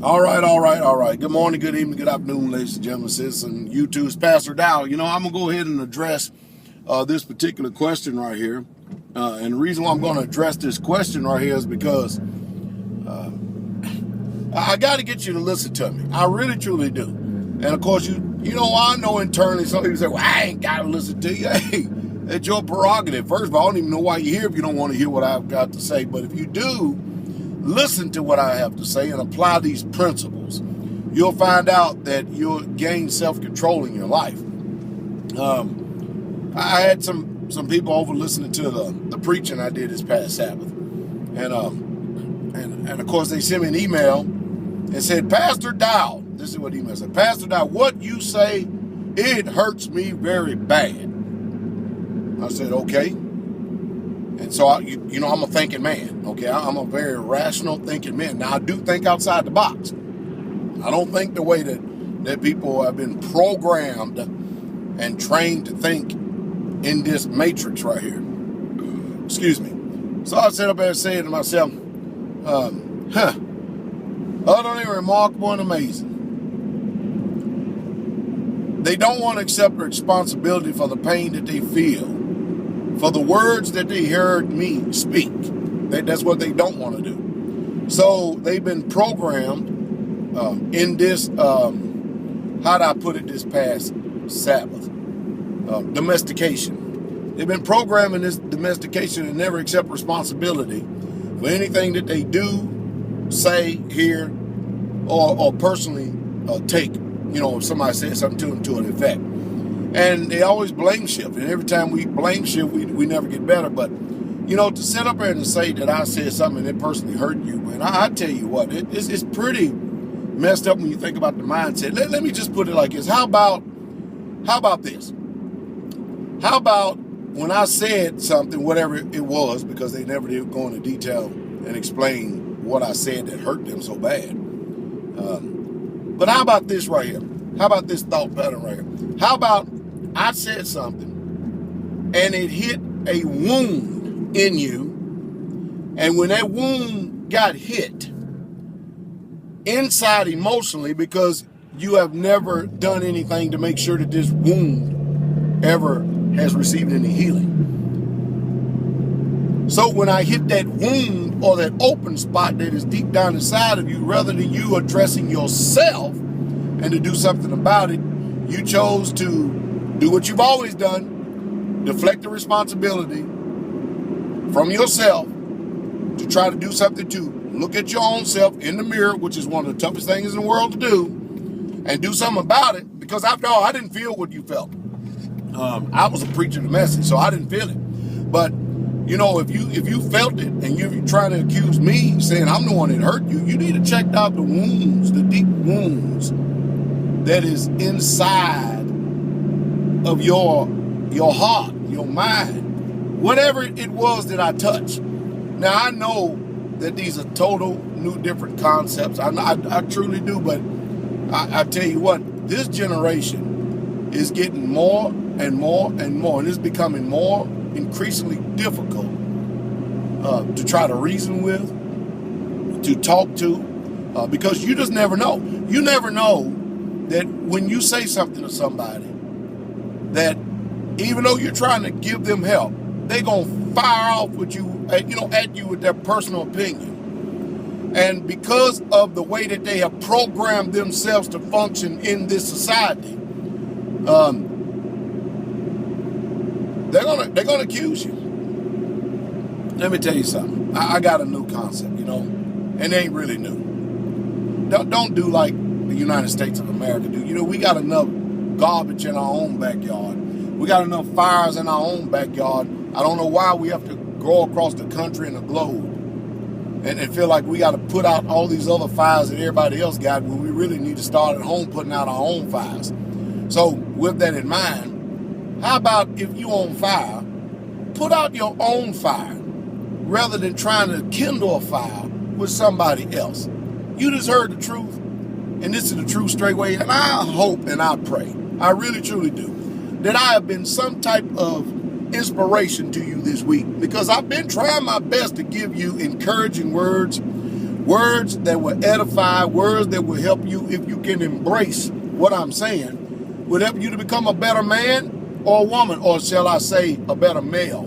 All right, all right, all right. Good morning, good evening, good afternoon, ladies and gentlemen, citizens, YouTube's Pastor Dow. I'm going to go ahead and address this particular question right here. And the reason why I'm going to address this question right here is because I got to get you to listen to me. I really, truly do. And of course, I know internally some people say, well, I ain't got to listen to you. Hey, it's your prerogative. First of all, I don't even know why you're here if you don't want to hear what I've got to say. But if you do, listen to what I have to say and apply these principles. You'll find out that you'll gain self-control in your life. I had some people over listening to the preaching I did this past Sabbath. And of course, they sent me an email and said, Pastor Dow, this is what email said, Pastor Dow, what you say, it hurts me very bad. I said, okay. And so, I'm a thinking man, okay? I'm a very rational thinking man. Now, I do think outside the box. I don't think the way that people have been programmed and trained to think in this matrix right here. Excuse me. So I sat up there and said to myself, utterly remarkable and amazing. They don't want to accept responsibility for the pain that they feel, for the words that they heard me speak. That's what they don't want to do. So they've been programmed in this, how do I put it this past Sabbath? Domestication. They've been programmed in this domestication and never accept responsibility for anything that they do, say, hear, or personally take. If somebody says something to an effect. And they always blame shift. And every time we blame shift, we never get better. But, to sit up there and say that I said something that personally hurt you, and I tell you what, it's pretty messed up when you think about the mindset. Let me just put it like this. How about this? How about when I said something, whatever it was, because they never did go into detail and explain what I said that hurt them so bad. But how about this right here? How about this thought pattern right here? How about I said something and it hit a wound in you, and when that wound got hit inside emotionally, because you have never done anything to make sure that this wound ever has received any healing. So when I hit that wound or that open spot that is deep down inside of you, rather than you addressing yourself and to do something about it, you chose to do what you've always done, deflect the responsibility from yourself to try to do something to look at your own self in the mirror, which is one of the toughest things in the world to do, and do something about it, because after all, I didn't feel what you felt. I was a preacher of the message, so I didn't feel it. But if you felt it and you're trying to accuse me saying I'm the one that hurt you, you need to check out the wounds, the deep wounds that is inside of your heart, your mind, whatever it was that I touched. Now, I know that these are total new different concepts. I truly do, but I tell you what, this generation is getting more and more and more, and it's becoming more increasingly difficult to try to reason with, to talk to, because you just never know. You never know that when you say something to somebody, that even though you're trying to give them help, they're going to fire off with you, at you with their personal opinion. And because of the way that they have programmed themselves to function in this society, they're gonna accuse you. Let me tell you something. I got a new concept, and it ain't really new. Don't do like the United States of America do. We got enough garbage in our own backyard. We got enough fires in our own backyard. I don't know why we have to go across the country and the globe and feel like we got to put out all these other fires that everybody else got, when we really need to start at home putting out our own fires. So with that in mind, how about if you on fire, put out your own fire rather than trying to kindle a fire with somebody else. You just heard the truth, and this is the truth straight away. And I hope and I pray, I really truly do, that I have been some type of inspiration to you this week, because I've been trying my best to give you encouraging words, Words that will edify, words that will help you, if you can embrace what I'm saying, will help you to become a better man or a woman, or shall I say a better male.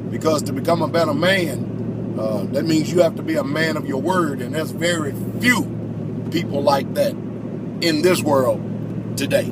Because to become a better man, that means you have to be a man of your word, and there's very few people like that in this world today.